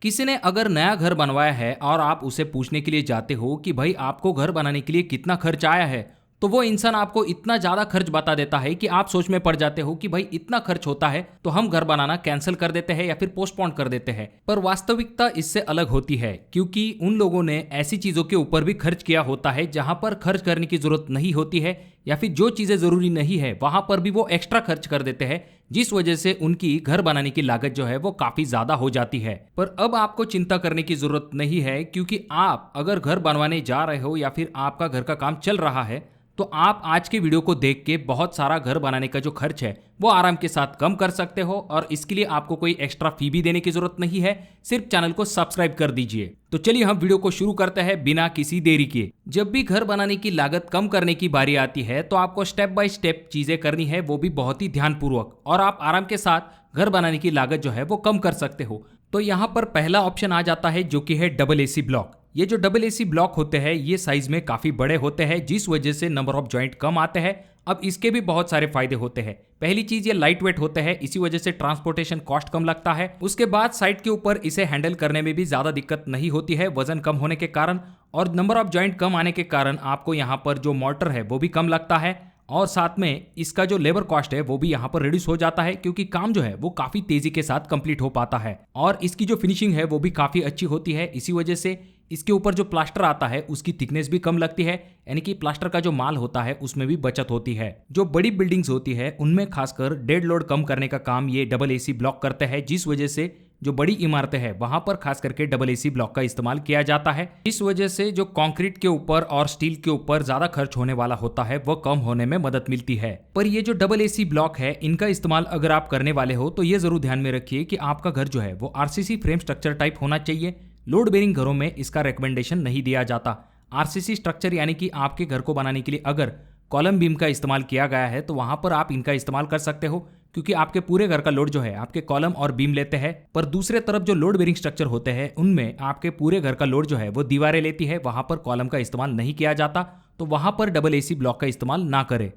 किसी ने अगर नया घर बनवाया है और आप उसे पूछने के लिए जाते हो कि भाई आपको घर बनाने के लिए कितना खर्च आया है, तो वो इंसान आपको इतना ज्यादा खर्च बता देता है कि आप सोच में पड़ जाते हो कि भाई इतना खर्च होता है तो हम घर बनाना कैंसिल कर देते हैं या फिर पोस्टपोन कर देते हैं। पर वास्तविकता इससे अलग होती है, क्योंकि उन लोगों ने ऐसी चीजों के ऊपर भी खर्च किया होता है जहां पर खर्च करने की जरूरत नहीं होती है, या फिर जो चीजें जरूरी नहीं है वहां पर भी वो एक्स्ट्रा खर्च कर देते हैं, जिस वजह से उनकी घर बनाने की लागत जो है वो काफी ज्यादा हो जाती है। पर अब आपको चिंता करने की जरूरत नहीं है, क्योंकि आप अगर घर बनवाने जा रहे हो या फिर आपका घर का काम चल रहा है तो आप आज के वीडियो को देख के बहुत सारा घर बनाने का जो खर्च है वो आराम के साथ कम कर सकते हो। और इसके लिए आपको कोई एक्स्ट्रा फी भी देने की जरूरत नहीं है, सिर्फ चैनल को सब्सक्राइब कर दीजिए। तो चलिए हम वीडियो को शुरू करते हैं बिना किसी देरी के। जब भी घर बनाने की लागत कम करने की बारी आती है तो आपको स्टेप बाय स्टेप चीजें करनी है, वो भी बहुत ही ध्यानपूर्वक, और आप आराम के साथ घर बनाने की लागत जो है वो कम कर सकते हो। तो यहाँ पर पहला ऑप्शन आ जाता है जो कि है डबल एसी ब्लॉक। ये जो डबल एसी ब्लॉक होते हैं ये साइज में काफी बड़े होते हैं, जिस वजह से नंबर ऑफ जॉइंट कम आते हैं। अब इसके भी बहुत सारे फायदे होते हैं। पहली चीज, ये लाइट वेट होते हैं, इसी वजह से ट्रांसपोर्टेशन कॉस्ट कम लगता है। उसके बाद साइड के ऊपर इसे हैंडल करने में भी ज्यादा दिक्कत नहीं होती है वजन कम होने के कारण, और नंबर ऑफ जॉइंट कम आने के कारण आपको यहाँ पर जो मोर्टर है वो भी कम लगता है, और साथ में इसका जो लेबर कॉस्ट है वो भी यहाँ पर रिड्यूस हो जाता है, क्योंकि काम जो है वो काफी तेजी के साथ कंप्लीट हो पाता है। और इसकी जो फिनिशिंग है वो भी काफी अच्छी होती है, इसी वजह से इसके ऊपर जो प्लास्टर आता है उसकी थिकनेस भी कम लगती है, यानी कि प्लास्टर का जो माल होता है उसमें भी बचत होती है। जो बड़ी बिल्डिंग्स होती है उनमें खासकर डेड लोड कम करने का काम ये डबल एसी ब्लॉक करते हैं, जिस वजह से जो बड़ी इमारतें हैं वहां पर खास करके डबल एसी ब्लॉक का इस्तेमाल किया जाता है। इस वजह से जो कंक्रीट के ऊपर और स्टील के ऊपर ज्यादा खर्च होने वाला होता है वो कम होने में मदद मिलती है। पर ये जो डबल एसी ब्लॉक है इनका इस्तेमाल अगर आप करने वाले हो तो ये जरूर ध्यान में रखिए कि आपका घर जो है वो आरसीसी फ्रेम स्ट्रक्चर टाइप होना चाहिए। लोड बेरिंग घरों में इसका रिकमेंडेशन नहीं दिया जाता। आरसीसी स्ट्रक्चर यानी कि आपके घर को बनाने के लिए अगर कॉलम बीम का इस्तेमाल किया गया है तो वहां पर आप इनका इस्तेमाल कर सकते हो, क्योंकि आपके पूरे घर का लोड जो है आपके कॉलम और बीम लेते हैं। पर दूसरे तरफ जो लोड बेरिंग स्ट्रक्चर होते हैं उनमें आपके पूरे घर का लोड जो है वो दीवारें लेती है, वहां पर कॉलम का इस्तेमाल नहीं किया जाता, तो वहां पर डबल एसी ब्लॉक का इस्तेमाल ना करें।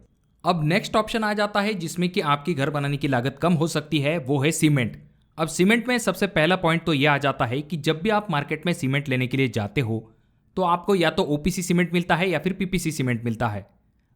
अब नेक्स्ट ऑप्शन आ जाता है जिसमें कि आपकी घर बनाने की लागत कम हो सकती है, वो है सीमेंट। अब सीमेंट में सबसे पहला पॉइंट तो यह आ जाता है कि जब भी आप मार्केट में सीमेंट लेने के लिए जाते हो तो आपको या तो ओपीसी सीमेंट मिलता है या फिर पीपीसी सीमेंट मिलता है।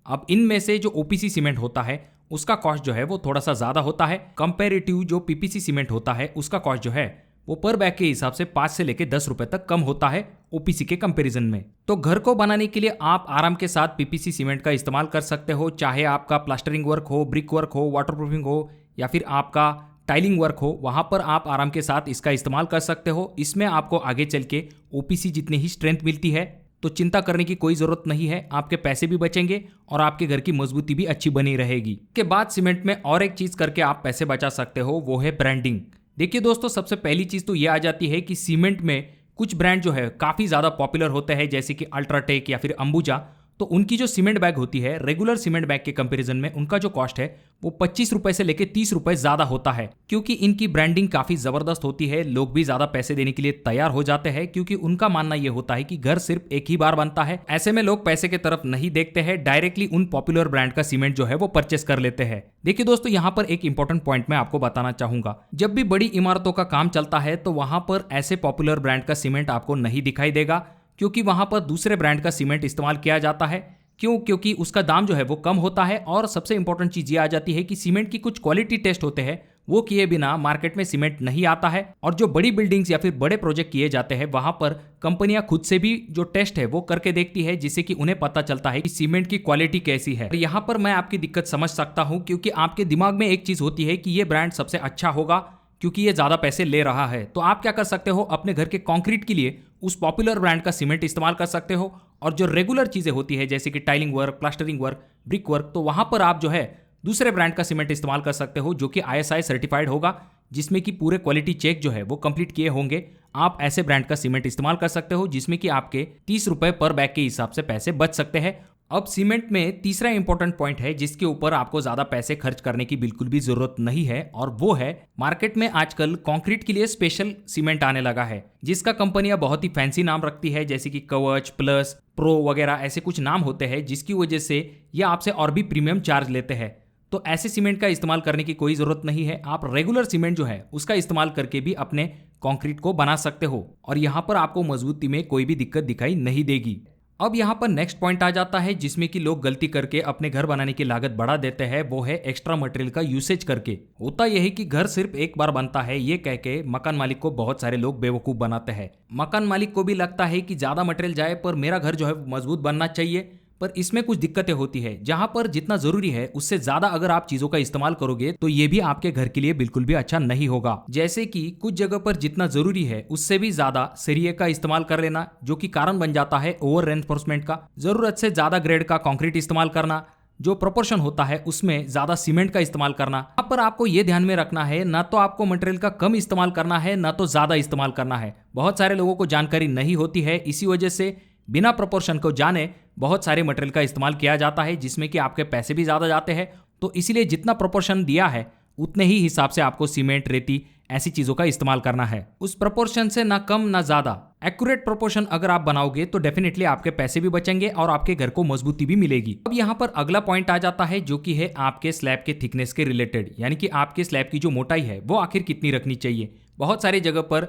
अब इनमें से जो ओपीसी सीमेंट होता है उसका कॉस्ट जो है वो थोड़ा सा ज्यादा होता है कंपैरेटिव जो पीपीसी सीमेंट होता है उसका कॉस्ट जो है वो पर बैग के हिसाब से 5 से लेकर 10 रुपए तक कम होता है ओपीसी के कंपैरिजन में। तो घर को बनाने के लिए आप आराम के साथ पीपीसी सीमेंट का इस्तेमाल कर सकते हो, चाहे आपका प्लास्टरिंग वर्क हो, ब्रिक वर्क हो, वाटरप्रूफिंग हो, या फिर आपका टाइलिंग वर्क हो, वहां पर आप आराम के साथ इसका इस्तेमाल कर सकते हो। इसमें आपको आगे चल के ओपीसी जितनी ही स्ट्रेंथ मिलती है, तो चिंता करने की कोई जरूरत नहीं है। आपके पैसे भी बचेंगे और आपके घर की मजबूती भी अच्छी बनी रहेगी। के बाद सीमेंट में और एक चीज करके आप पैसे बचा सकते हो, वो है ब्रांडिंग। देखिए दोस्तों, सबसे पहली चीज तो ये आ जाती है कि सीमेंट में कुछ ब्रांड जो है काफी ज्यादा पॉपुलर होते हैं, जैसे कि अल्ट्राटेक या फिर अंबुजा। तो उनकी जो सीमेंट बैग होती है रेगुलर सीमेंट बैग के कंपैरिजन में उनका जो कॉस्ट है वो 25 रुपए से लेकर 30 रुपए ज्यादा होता है, क्योंकि इनकी ब्रांडिंग काफी जबरदस्त होती है। लोग भी ज्यादा पैसे देने के लिए तैयार हो जाते हैं, क्योंकि उनका मानना यह होता है कि घर सिर्फ एक ही बार बनता है। ऐसे में लोग पैसे की तरफ नहीं देखते हैं, डायरेक्टली उन पॉपुलर ब्रांड का सीमेंट जो है वो परचेस कर लेते हैं। देखिए दोस्तों, यहाँ पर एक इंपॉर्टेंट पॉइंट मैं आपको बताना चाहूंगा। जब भी बड़ी इमारतों का काम चलता है तो वहां पर ऐसे पॉपुलर ब्रांड का सीमेंट आपको नहीं दिखाई देगा, क्योंकि वहां पर दूसरे ब्रांड का सीमेंट इस्तेमाल किया जाता है। क्यों? क्योंकि उसका दाम जो है वो कम होता है। और सबसे इंपॉर्टेंट चीज ये आ जाती है कि सीमेंट की कुछ क्वालिटी टेस्ट होते हैं, वो किए बिना मार्केट में सीमेंट नहीं आता है। और जो बड़ी बिल्डिंग्स या फिर बड़े प्रोजेक्ट किए जाते हैं वहां पर कंपनियां खुद से भी जो टेस्ट है वो करके देखती है, जिससे कि उन्हें पता चलता है कि सीमेंट की क्वालिटी कैसी है। यहाँ पर मैं आपकी दिक्कत समझ सकता हूँ, क्योंकि आपके दिमाग में एक चीज होती है कि ये ब्रांड सबसे अच्छा होगा क्योंकि ये ज्यादा पैसे ले रहा है। तो आप क्या कर सकते हो, अपने घर के कंक्रीट के लिए उस पॉपुलर ब्रांड का सीमेंट इस्तेमाल कर सकते हो। और जो रेगुलर चीजें होती है जैसे कि tiling work, plastering work, brick work, तो वहां पर आप जो है दूसरे ब्रांड का सीमेंट इस्तेमाल कर सकते हो, जो कि आईएसआई सर्टिफाइड होगा, जिसमें कि पूरे क्वालिटी चेक जो है वो कंप्लीट किए होंगे। आप ऐसे ब्रांड का सीमेंट इस्तेमाल कर सकते हो जिसमें कि आपके 30 रुपए पर बैग के हिसाब से पैसे बच सकते हैं। अब सीमेंट में तीसरा इंपॉर्टेंट पॉइंट है जिसके ऊपर आपको ज्यादा पैसे खर्च करने की बिल्कुल भी जरूरत नहीं है, और वो है मार्केट में आजकल कंक्रीट के लिए स्पेशल सीमेंट आने लगा है, जिसका कंपनियां बहुत ही फैंसी नाम रखती है, जैसे कि कवच, प्लस, प्रो वगैरह ऐसे कुछ नाम होते हैं, जिसकी वजह से ये आपसे और भी प्रीमियम चार्ज लेते हैं। तो ऐसे सीमेंट का इस्तेमाल करने की कोई जरूरत नहीं है। आप रेगुलर सीमेंट जो है उसका इस्तेमाल करके भी अपने कंक्रीट को बना सकते हो और यहाँ पर आपको मजबूती में कोई भी दिक्कत दिखाई नहीं देगी। अब यहाँ पर नेक्स्ट पॉइंट आ जाता है जिसमें कि लोग गलती करके अपने घर बनाने की लागत बढ़ा देते हैं, वो है एक्स्ट्रा मटेरियल का यूसेज करके। होता यह है कि घर सिर्फ एक बार बनता है ये कह के मकान मालिक को बहुत सारे लोग बेवकूफ बनाते हैं। मकान मालिक को भी लगता है कि ज्यादा मटेरियल जाए पर मेरा घर जो है मजबूत बनना चाहिए, पर इसमें कुछ दिक्कतें होती है। जहां पर जितना जरूरी है उससे ज्यादा अगर आप चीजों का इस्तेमाल करोगे तो ये भी आपके घर के लिए बिल्कुल भी अच्छा नहीं होगा। जैसे कि कुछ जगह पर जितना जरूरी है उससे भी ज्यादा सरिये का इस्तेमाल कर लेना, जो कि कारण बन जाता है ओवर रेनफोर्समेंट का। जरूरत से ज्यादा ग्रेड का कंक्रीट इस्तेमाल करना, जो प्रोपोर्शन होता है उसमें ज्यादा सीमेंट का इस्तेमाल करना। यहाँ पर आपको ये ध्यान में रखना है ना तो आपको मटेरियल का कम इस्तेमाल करना है ना तो ज्यादा इस्तेमाल करना है। बहुत सारे लोगों को जानकारी नहीं होती है, इसी वजह से बिना प्रोपोर्शन को जाने बहुत सारे मटेरियल का इस्तेमाल किया जाता है जिसमें कि आपके पैसे भी ज्यादा जाते हैं। तो इसीलिए जितना प्रोपोर्शन दिया है उतने ही हिसाब से आपको सीमेंट, रेती ऐसी चीजों का इस्तेमाल करना है। उस प्रोपोर्शन से ना कम ना ज्यादा एक्यूरेट प्रोपोर्शन अगर आप बनाओगे तो डेफिनेटली आपके पैसे भी बचेंगे और आपके घर को मजबूती भी मिलेगी। अब यहाँ पर अगला पॉइंट आ जाता है जो कि है आपके स्लैब के थिकनेस के रिलेटेड, यानी कि आपके स्लैब की जो मोटाई है वो आखिर कितनी रखनी चाहिए। बहुत सारी जगह पर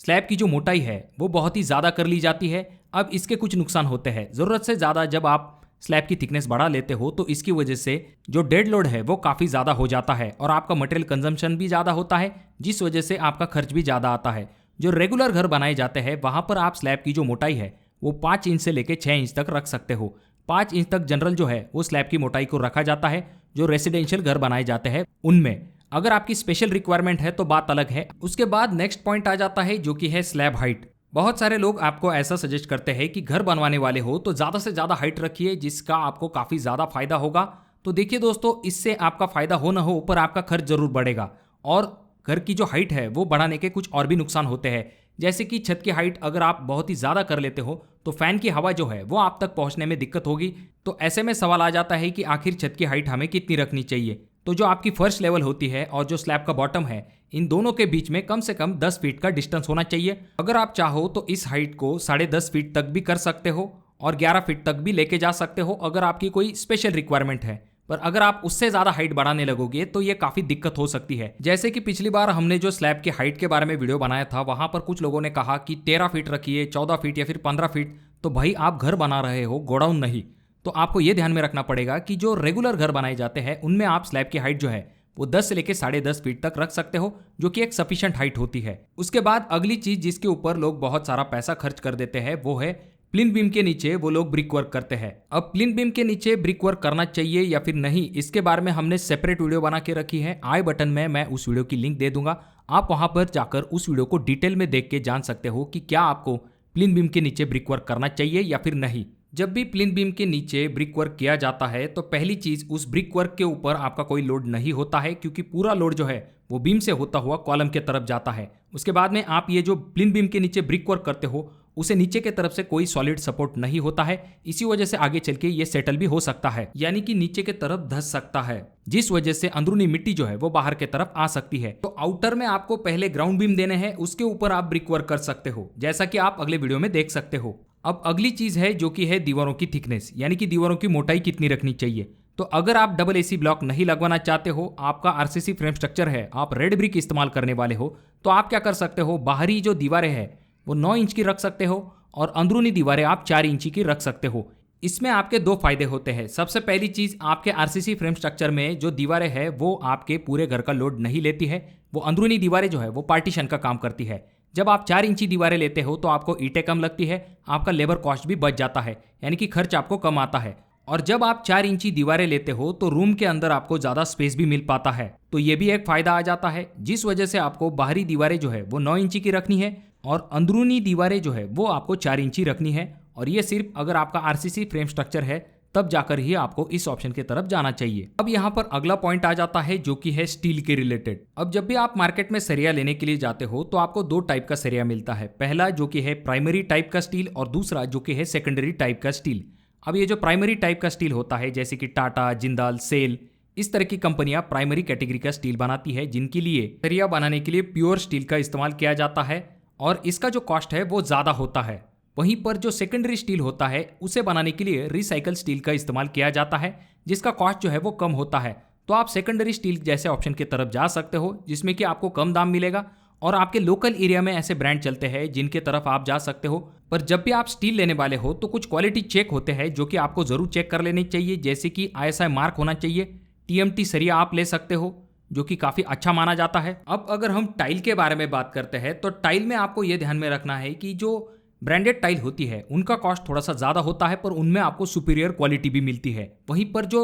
स्लैब की जो मोटाई है वो बहुत ही ज्यादा कर ली जाती है। अब इसके कुछ नुकसान होते हैं। जरूरत से ज्यादा जब आप स्लैब की थिकनेस बढ़ा लेते हो तो इसकी वजह से जो डेड लोड है वो काफी ज्यादा हो जाता है और आपका मटेरियल कंजम्पशन भी ज्यादा होता है, जिस वजह से आपका खर्च भी ज्यादा आता है। जो रेगुलर घर बनाए जाते हैं वहां पर आप स्लैब की जो मोटाई है वो 5 इंच से लेकर 6 इंच तक रख सकते हो। 5 इंच तक जनरल जो है वो स्लैब की मोटाई को रखा जाता है। जो रेसिडेंशियल घर बनाए जाते हैं उनमें अगर आपकी स्पेशल रिक्वायरमेंट है तो बात अलग है। उसके बाद नेक्स्ट पॉइंट आ जाता है जो कि है स्लैब हाइट। बहुत सारे लोग आपको ऐसा सजेस्ट करते हैं कि घर बनवाने वाले हो तो ज्यादा से ज्यादा हाइट रखिए जिसका आपको काफी ज्यादा फायदा होगा। तो देखिए दोस्तों, इससे आपका फायदा हो ना हो पर आपका खर्च जरूर बढ़ेगा और घर की जो हाइट है वो बढ़ाने के कुछ और भी नुकसान होते हैं। जैसे कि छत की हाइट अगर आप बहुत ही ज्यादा कर लेते हो तो फैन की हवा जो है वो आप तक पहुंचने में दिक्कत होगी। तो ऐसे में सवाल आ जाता है कि आखिर छत की हाइट हमें कितनी रखनी चाहिए। तो जो आपकी फर्स्ट लेवल होती है और जो स्लैब का बॉटम है इन दोनों के बीच में कम से कम 10 फीट का डिस्टेंस होना चाहिए। अगर आप चाहो तो इस हाइट को 10.5 फीट तक भी कर सकते हो और 11 फीट तक भी लेके जा सकते हो अगर आपकी कोई स्पेशल रिक्वायरमेंट है। पर अगर आप उससे ज्यादा हाइट बढ़ाने लगोगे तो ये काफी दिक्कत हो सकती है। जैसे कि पिछली बार हमने जो स्लैब की हाइट के बारे में वीडियो बनाया था वहां पर कुछ लोगों ने कहा कि 13 फीट रखिए, 14 फीट या फिर 15 फीट। तो भाई आप घर बना रहे हो, गोडाउन नहीं। तो आपको यह ध्यान में रखना पड़ेगा कि जो रेगुलर घर बनाए जाते हैं उनमें आप स्लैब की हाइट जो है वो 10 से लेकर 10.5 फीट तक रख सकते हो, जो कि एक सफिशिएंट हाइट होती है। उसके बाद अगली चीज जिसके ऊपर लोग बहुत सारा पैसा खर्च कर देते हैं वो है प्लिंथ बीम के नीचे वो लोग ब्रिक वर्क करते हैं। अब प्लिंथ बीम के नीचे ब्रिक वर्क करना चाहिए या फिर नहीं, इसके बारे में हमने सेपरेट वीडियो बना के रखी है। आई बटन में मैं उस वीडियो की लिंक दे दूंगा, आप वहां पर जाकर उस वीडियो को डिटेल में देख के जान सकते हो कि क्या आपको प्लिंथ बीम के नीचे ब्रिक वर्क करना चाहिए या फिर नहीं। जब भी प्लिंथ बीम के नीचे ब्रिक वर्क किया जाता है तो पहली चीज उस ब्रिक वर्क के ऊपर आपका कोई लोड नहीं होता है, क्योंकि पूरा लोड जो है वो बीम से होता हुआ कॉलम के तरफ जाता है। उसके बाद में आप ये जो प्लिंथ बीम के नीचे ब्रिक वर्क करते हो उसे नीचे के तरफ से कोई सॉलिड सपोर्ट नहीं होता है, इसी वजह से आगे चल के ये सेटल भी हो सकता है, यानी कि नीचे के तरफ धंस सकता है, जिस वजह से अंदरूनी मिट्टी जो है वो बाहर के तरफ आ सकती है। तो आउटर में आपको पहले ग्राउंड बीम देने हैं, उसके ऊपर आप ब्रिक वर्क कर सकते हो, जैसा कि आप अगले वीडियो में देख सकते हो। अब अगली चीज है जो कि है दीवारों की थिकनेस, यानी कि दीवारों की मोटाई कितनी रखनी चाहिए। तो अगर आप डबल एसी ब्लॉक नहीं लगवाना चाहते हो, आपका आरसीसी फ्रेम स्ट्रक्चर है, आप रेड ब्रिक इस्तेमाल करने वाले हो, तो आप क्या कर सकते हो, बाहरी जो दीवारें हैं वो 9 इंच की रख सकते हो और अंदरूनी दीवारें आप 4 इंची की रख सकते हो। इसमें आपके दो फायदे होते हैं। सबसे पहली चीज, आपके आरसीसी फ्रेम स्ट्रक्चर में जो दीवारें हैं वो आपके पूरे घर का लोड नहीं लेती है, वो अंदरूनी दीवारें जो है वो पार्टीशन का काम करती है। जब आप 4 इंची दीवारें लेते हो तो आपको ईंटें कम लगती है, आपका लेबर कॉस्ट भी बच जाता है, यानी कि खर्च आपको कम आता है। और जब आप 4 इंची दीवारें लेते हो तो रूम के अंदर आपको ज्यादा स्पेस भी मिल पाता है, तो ये भी एक फायदा आ जाता है, जिस वजह से आपको बाहरी दीवारें जो है वो 9 इंची की रखनी है और अंदरूनी दीवारें जो है वो आपको 4 इंची रखनी है। और ये सिर्फ अगर आपका आरसीसी फ्रेम स्ट्रक्चर है तब जाकर ही आपको इस ऑप्शन की तरफ जाना चाहिए। अब यहाँ पर अगला पॉइंट आ जाता है जो कि है स्टील के रिलेटेड। अब जब भी आप मार्केट में सरिया लेने के लिए जाते हो तो आपको 2 टाइप का सरिया मिलता है, पहला जो कि है प्राइमरी टाइप का स्टील और दूसरा जो कि है सेकेंडरी टाइप का स्टील। अब ये जो प्राइमरी टाइप का स्टील होता है, जैसे कि टाटा, जिंदाल, सेल, इस तरह की कंपनियां प्राइमरी कैटेगरी का स्टील बनाती है, जिनके लिए सरिया बनाने के लिए प्योर स्टील का इस्तेमाल किया जाता है और इसका जो कॉस्ट है वो ज्यादा होता है। वहीं पर जो सेकेंडरी स्टील होता है उसे बनाने के लिए रिसाइकल स्टील का इस्तेमाल किया जाता है, जिसका कॉस्ट जो है वो कम होता है। तो आप सेकेंडरी स्टील जैसे ऑप्शन की तरफ जा सकते हो, जिसमें कि आपको कम दाम मिलेगा और आपके लोकल एरिया में ऐसे ब्रांड चलते हैं जिनके तरफ आप जा सकते हो। पर जब भी आप स्टील लेने वाले हो तो कुछ क्वालिटी चेक होते हैं जो कि आपको जरूर चेक कर लेनी चाहिए, जैसे कि ISI मार्क होना चाहिए। TMT सरिया आप ले सकते हो जो कि काफी अच्छा माना जाता है। अब अगर हम टाइल के बारे में बात करते हैं तो टाइल में आपको यह ध्यान में रखना है कि जो ब्रांडेड टाइल होती है उनका कॉस्ट थोड़ा सा ज़्यादा होता है, पर उनमें आपको सुपीरियर क्वालिटी भी मिलती है। वहीं पर जो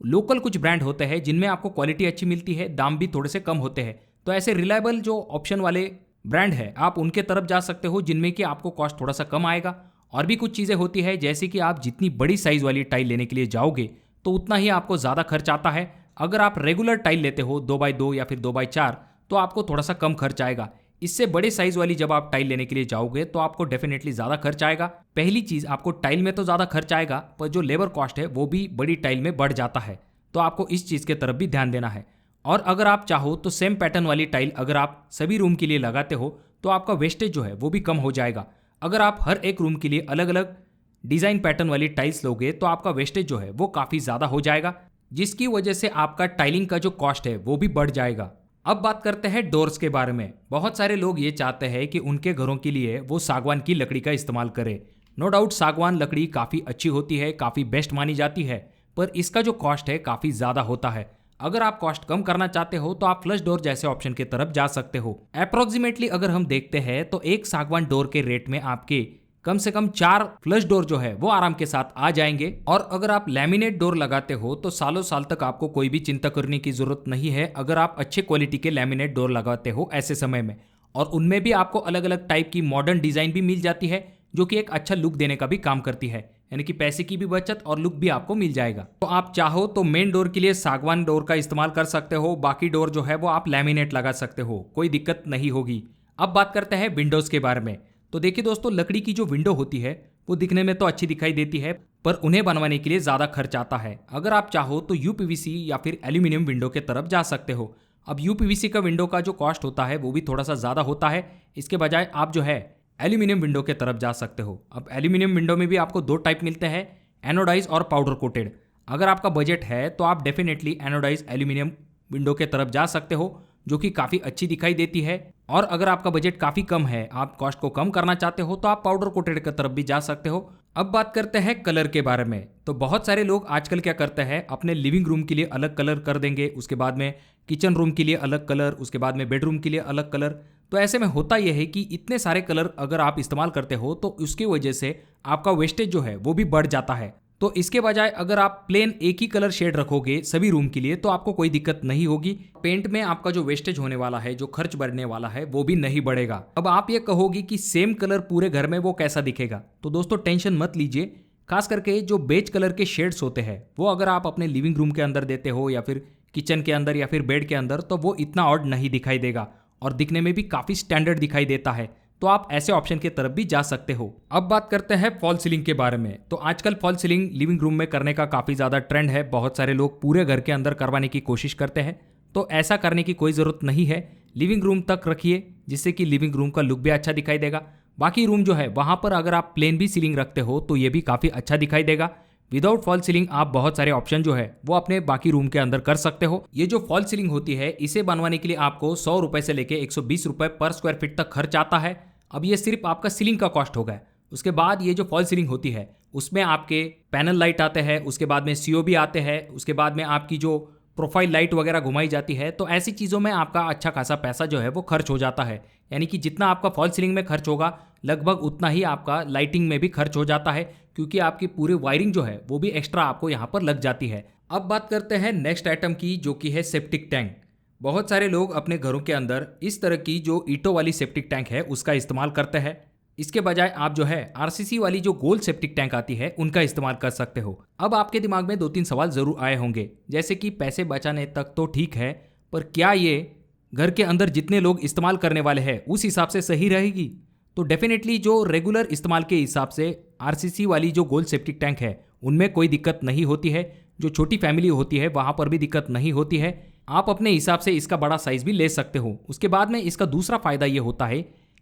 लोकल कुछ ब्रांड होते हैं जिनमें आपको क्वालिटी अच्छी मिलती है, दाम भी थोड़े से कम होते हैं। तो ऐसे रिलायबल जो ऑप्शन वाले ब्रांड है आप उनके तरफ जा सकते हो जिनमें कि आपको कॉस्ट थोड़ा सा कम आएगा। और भी कुछ चीज़ें होती है जैसे कि आप जितनी बड़ी साइज़ वाली टाइल लेने के लिए जाओगे तो उतना ही आपको ज़्यादा खर्च आता है। अगर आप रेगुलर टाइल लेते हो 2x2 या फिर 2x4 तो आपको थोड़ा सा कम खर्च आएगा। इससे बड़े साइज वाली जब आप टाइल लेने के लिए जाओगे तो आपको डेफिनेटली ज़्यादा खर्च आएगा। पहली चीज़, आपको टाइल में तो ज़्यादा खर्च आएगा पर जो लेबर कॉस्ट है वो भी बड़ी टाइल में बढ़ जाता है। तो आपको इस चीज़ के तरफ भी ध्यान देना है। और अगर आप चाहो तो सेम पैटर्न वाली टाइल अगर आप सभी रूम के लिए लगाते हो तो आपका वेस्टेज जो है वो भी कम हो जाएगा। अगर आप हर एक रूम के लिए अलग अलग डिज़ाइन पैटर्न वाली टाइल्स लोगे तो आपका वेस्टेज जो है वो काफ़ी ज़्यादा हो जाएगा, जिसकी वजह से आपका टाइलिंग का जो कॉस्ट है वो भी बढ़ जाएगा। अब बात करते हैं डोर्स के बारे में। बहुत सारे लोग ये चाहते हैं कि उनके घरों के लिए वो सागवान की लकड़ी का इस्तेमाल करें। नो डाउट सागवान लकड़ी काफ़ी अच्छी होती है, काफ़ी बेस्ट मानी जाती है, पर इसका जो कॉस्ट है काफ़ी ज़्यादा होता है। अगर आप कॉस्ट कम करना चाहते हो तो आप फ्लश डोर जैसे ऑप्शन की तरफ जा सकते हो। अप्रोक्सीमेटली अगर हम देखते हैं तो एक सागवान डोर के रेट में आपके कम से कम 4 फ्लश डोर जो है वो आराम के साथ आ जाएंगे। और अगर आप लैमिनेट डोर लगाते हो तो सालों साल तक आपको कोई भी चिंता करने की जरूरत नहीं है अगर आप अच्छे क्वालिटी के लैमिनेट डोर लगाते हो ऐसे समय में। और उनमें भी आपको अलग अलग टाइप की मॉडर्न डिजाइन भी मिल जाती है जो कि एक अच्छा लुक देने का भी काम करती है, यानी कि पैसे की भी बचत और लुक भी आपको मिल जाएगा। तो आप चाहो तो मेन डोर के लिए सागवान डोर का इस्तेमाल कर सकते हो, बाकी डोर जो है वो आप लैमिनेट लगा सकते हो, कोई दिक्कत नहीं होगी। अब बात करते हैं विंडोज के बारे में। तो देखिए दोस्तों, लकड़ी की जो विंडो होती है वो दिखने में तो अच्छी दिखाई देती है पर उन्हें बनवाने के लिए ज़्यादा खर्च आता है। अगर आप चाहो तो UPVC या फिर एल्यूमिनियम विंडो के तरफ जा सकते हो। अब UPVC का विंडो का जो कॉस्ट होता है वो भी थोड़ा सा ज़्यादा होता है, इसके बजाय आप जो है एल्यूमिनियम विंडो के तरफ जा सकते हो। अब एल्यूमिनियम विंडो में भी आपको 2 टाइप मिलते हैं, एनोडाइज और पाउडर कोटेड। अगर आपका बजट है तो आप डेफिनेटली एनोडाइज एल्यूमिनियम विंडो के तरफ जा सकते हो जो कि काफ़ी अच्छी दिखाई देती है। और अगर आपका बजट काफ़ी कम है, आप कॉस्ट को कम करना चाहते हो तो आप पाउडर कोटेड की तरफ भी जा सकते हो। अब बात करते हैं कलर के बारे में। तो बहुत सारे लोग आजकल क्या करते हैं, अपने लिविंग रूम के लिए अलग कलर कर देंगे, उसके बाद में किचन रूम के लिए अलग कलर, उसके बाद में बेडरूम के लिए अलग कलर। तो ऐसे में होता यह है कि इतने सारे कलर अगर आप इस्तेमाल करते हो तो उसकी वजह से आपका वेस्टेज जो है वो भी बढ़ जाता है। तो इसके बजाय अगर आप प्लेन एक ही कलर शेड रखोगे सभी रूम के लिए तो आपको कोई दिक्कत नहीं होगी। पेंट में आपका जो वेस्टेज होने वाला है, जो खर्च बढ़ने वाला है, वो भी नहीं बढ़ेगा। अब आप ये कहोगे कि सेम कलर पूरे घर में वो कैसा दिखेगा, तो दोस्तों टेंशन मत लीजिए। खास करके जो बेज कलर के शेड्स होते हैं वो अगर आप अपने लिविंग रूम के अंदर देते हो या फिर किचन के अंदर या फिर बेड के अंदर तो वो इतना ऑड नहीं दिखाई देगा और दिखने में भी काफ़ी स्टैंडर्ड दिखाई देता है। तो आप ऐसे ऑप्शन की तरफ भी जा सकते हो। अब बात करते हैं फॉल सीलिंग के बारे में। तो आजकल फॉल सीलिंग लिविंग रूम में करने का काफ़ी ज़्यादा ट्रेंड है। बहुत सारे लोग पूरे घर के अंदर करवाने की कोशिश करते हैं, तो ऐसा करने की कोई ज़रूरत नहीं है। लिविंग रूम तक रखिए जिससे कि लिविंग रूम का लुक भी अच्छा दिखाई देगा। बाकी रूम जो है वहाँ पर अगर आप प्लेन भी सीलिंग रखते हो तो ये भी काफ़ी अच्छा दिखाई देगा। विदाउट फॉल सीलिंग आप बहुत सारे ऑप्शन जो है वो अपने बाकी रूम के अंदर कर सकते हो। ये जो फॉल सीलिंग होती है इसे बनवाने के लिए आपको 100 रुपए से लेके 120 रुपए पर स्क्वायर फीट तक खर्च आता है। अब ये सिर्फ आपका सीलिंग का कॉस्ट होगा। उसके बाद ये जो फॉल सीलिंग होती है उसमें आपके पैनल लाइट आते हैं, उसके बाद में COB आते हैं, उसके बाद में आपकी जो प्रोफाइल लाइट वगैरह घुमाई जाती है। तो ऐसी चीज़ों में आपका अच्छा खासा पैसा जो है वो खर्च हो जाता है। यानी कि जितना आपका फॉल सीलिंग में खर्च होगा लगभग उतना ही आपका लाइटिंग में भी खर्च हो जाता है, क्योंकि आपकी पूरी वायरिंग जो है वो भी एक्स्ट्रा आपको यहाँ पर लग जाती है। अब बात करते हैं नेक्स्ट आइटम की, जो कि है सेप्टिक टैंक। बहुत सारे लोग अपने घरों के अंदर इस तरह की जो ईंटों वाली सेप्टिक टैंक है उसका इस्तेमाल करते हैं। इसके बजाय आप जो है RCC वाली जो गोल सेप्टिक टैंक आती है उनका इस्तेमाल कर सकते हो। अब आपके दिमाग में 2-3 सवाल जरूर आए होंगे, जैसे कि पैसे बचाने तक तो ठीक है, पर क्या ये घर के अंदर जितने लोग इस्तेमाल करने वाले हैं उस हिसाब से सही रहेगी? तो डेफिनेटली जो रेगुलर इस्तेमाल के हिसाब से RCC वाली जो गोल सेप्टिक टैंक है उनमें कोई दिक्कत नहीं होती है। जो छोटी फैमिली होती है वहाँ पर भी दिक्कत नहीं होती है। आप अपने हिसाब से इसका बड़ा साइज भी ले सकते हो। उसके बाद में इसका दूसरा फायदा ये होता है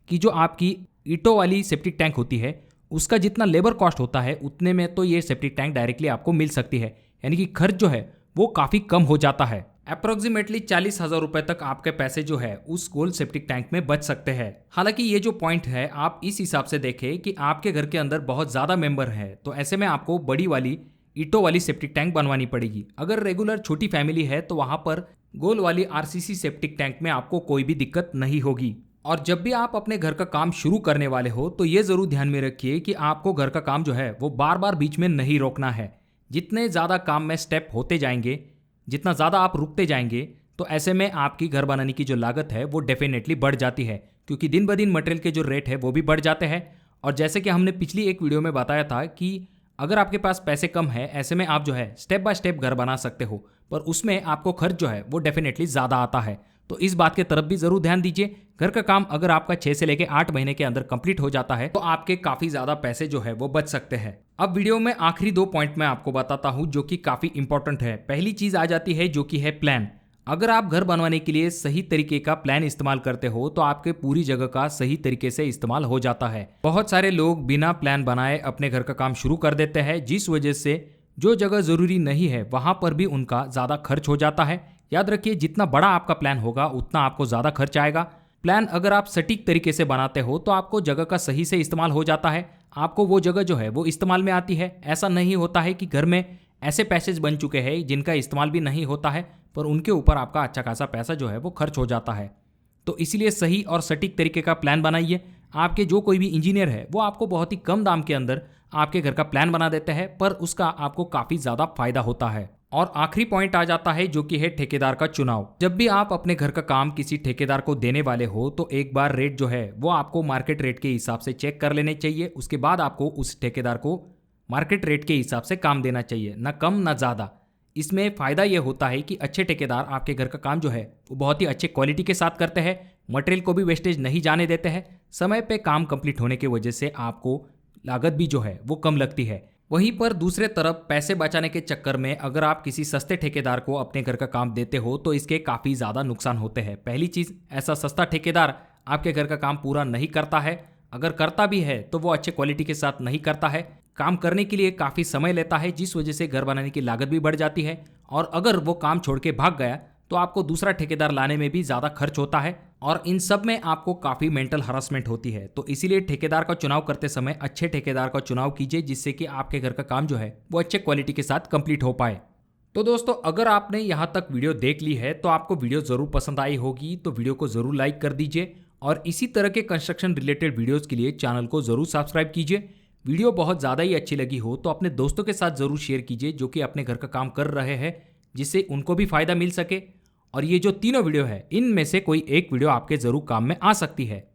कि जो आपकी ईंटों वाली सेप्टिक टैंक होती है उसका जितना लेबर कॉस्ट होता है उतने में तो ये सेप्टिक टैंक डायरेक्टली आपको मिल सकती है, यानी कि खर्च जो है वो काफ़ी कम हो जाता है। अप्रोक्सीमेटली 40,000 रुपए तक आपके पैसे जो है उस गोल्ड सेप्टिक टैंक में बच सकते हैं। हालांकि ये जो पॉइंट है आप इस हिसाब से देखें कि आपके घर के अंदर बहुत ज़्यादा मेंबर है, तो ऐसे में आपको बड़ी वाली ईंटों वाली सेप्टिक टैंक बनवानी पड़ेगी। अगर रेगुलर छोटी फैमिली है तो वहां पर गोल वाली आरसीसी सेप्टिक टैंक में आपको कोई भी दिक्कत नहीं होगी। और जब भी आप अपने घर का काम शुरू करने वाले हो तो ये ज़रूर ध्यान में रखिए कि आपको घर का काम जो है वो बार बार बीच में नहीं रोकना है। जितने ज़्यादा काम में स्टेप होते जाएंगे, जितना ज़्यादा आप रुकते जाएंगे, तो ऐसे में आपकी घर बनाने की जो लागत है वो डेफिनेटली बढ़ जाती है, क्योंकि दिन ब दिन मटेरियल के जो रेट है वो भी बढ़ जाते हैं। और जैसे कि हमने पिछली एक वीडियो में बताया था कि अगर आपके पास पैसे कम है, ऐसे में आप जो है स्टेप बाय स्टेप घर बना सकते हो, पर उसमें आपको खर्च जो है वो डेफिनेटली ज़्यादा आता है। तो इस बात की तरफ भी जरूर ध्यान दीजिए। घर का काम अगर आपका 6 से लेकर 8 महीने के अंदर कंप्लीट हो जाता है तो आपके काफी ज्यादा पैसे जो है वो बच सकते हैं। अब वीडियो में आखिरी 2 पॉइंट मैं आपको बताता हूं जो कि काफी इंपॉर्टेंट है। पहली चीज आ जाती है जो कि है प्लान। अगर आप घर बनवाने के लिए सही तरीके का प्लान इस्तेमाल करते हो तो आपके पूरी जगह का सही तरीके से इस्तेमाल हो जाता है। बहुत सारे लोग बिना प्लान बनाए अपने घर का काम शुरू कर देते हैं, जिस वजह से जो जगह जरूरी नहीं है वहां पर भी उनका ज्यादा खर्च हो जाता है। याद रखिए, जितना बड़ा आपका प्लान होगा उतना आपको ज्यादा खर्च आएगा। प्लान अगर आप सटीक तरीके से बनाते हो तो आपको जगह का सही से इस्तेमाल हो जाता है, आपको वो जगह जो है वो इस्तेमाल में आती है। ऐसा नहीं होता है कि घर में ऐसे पैसेज बन चुके हैं जिनका इस्तेमाल भी नहीं होता है, पर उनके ऊपर आपका अच्छा खासा पैसा जो है वो खर्च हो जाता है। तो इसीलिए सही और सटीक तरीके का प्लान बनाइए। आपके जो कोई भी इंजीनियर है वो आपको बहुत ही कम दाम के अंदर आपके घर का प्लान बना देते हैं, पर उसका आपको काफ़ी ज़्यादा फायदा होता है। और आखिरी पॉइंट आ जाता है जो कि है ठेकेदार का चुनाव। जब भी आप अपने घर का काम किसी ठेकेदार को देने वाले हो तो एक बार रेट जो है वो आपको मार्केट रेट के हिसाब से चेक कर लेने चाहिए। उसके बाद आपको उस ठेकेदार को मार्केट रेट के हिसाब से काम देना चाहिए, ना कम ना ज़्यादा। इसमें फ़ायदा ये होता है कि अच्छे ठेकेदार आपके घर का काम जो है वो बहुत ही अच्छे क्वालिटी के साथ करते हैं, मटेरियल को भी वेस्टेज नहीं जाने देते हैं। समय पे काम कंप्लीट होने की वजह से आपको लागत भी जो है वो कम लगती है। वहीं पर दूसरे तरफ पैसे बचाने के चक्कर में अगर आप किसी सस्ते ठेकेदार को अपने घर का काम देते हो तो इसके काफ़ी ज़्यादा नुकसान होते हैं। पहली चीज़, ऐसा सस्ता ठेकेदार आपके घर का काम पूरा नहीं करता है। अगर करता भी है तो वो अच्छे क्वालिटी के साथ नहीं करता है, काम करने के लिए काफ़ी समय लेता है, जिस वजह से घर बनाने की लागत भी बढ़ जाती है। और अगर वो काम छोड़ के भाग गया तो आपको दूसरा ठेकेदार लाने में भी ज़्यादा खर्च होता है, और इन सब में आपको काफ़ी मेंटल हरासमेंट होती है। तो इसीलिए ठेकेदार का चुनाव करते समय अच्छे ठेकेदार का चुनाव कीजिए, जिससे कि आपके घर का काम जो है वो अच्छे क्वालिटी के साथ कंप्लीट हो पाए। तो दोस्तों, अगर आपने यहाँ तक वीडियो देख ली है तो आपको वीडियो ज़रूर पसंद आई होगी, तो वीडियो को ज़रूर लाइक कर दीजिए और इसी तरह के कंस्ट्रक्शन रिलेटेड वीडियोज़ के लिए चैनल को ज़रूर सब्सक्राइब कीजिए। वीडियो बहुत ज़्यादा ही अच्छी लगी हो तो अपने दोस्तों के साथ ज़रूर शेयर कीजिए जो कि अपने घर का काम कर रहे हैं, जिससे उनको भी फ़ायदा मिल सके। और ये जो तीनों वीडियो है इनमें से कोई एक वीडियो आपके ज़रूर काम में आ सकती है।